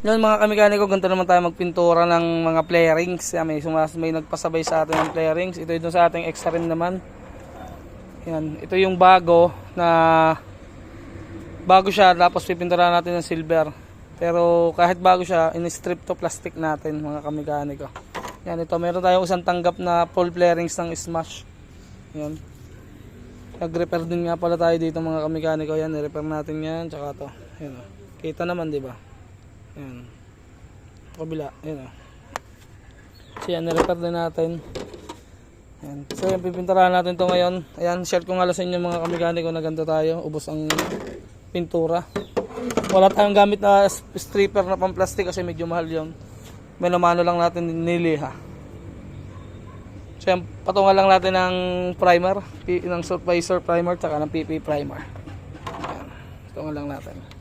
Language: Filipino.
Yun mga kamekaniko, ganito naman tayo magpintura ng mga flarings. Yan, may nagpasabay sa atin ng flarings. Ito yung sa ating extra rin naman. Yan, ito yung bago siya, tapos pipinturahan natin ng silver. Pero kahit bago siya, in-strip to plastic natin mga kamekaniko. Yan, ito meron tayong isang tanggap na full flarings ng Smash. Yan. Nag-repair din nga pala tayo dito mga kamekaniko. Yan, i-repair natin yan, tsaka to. Yan, kita naman, di ba? Yan. Kabila, yan. So yan, i-repair din natin. Yan. So yan, pipinturahan natin to ngayon. Ayan, share ko nga sa inyo mga kamekaniko na ganito tayo. Ubos ang pintura. Wala tayong gamit na stripper na pang-plastic kasi medyo mahal yun. Mano lang natin niliha. So yan, patungan lang natin ng primer, ng surfacer primer, tsaka ng PP primer. Yan, patungan lang natin.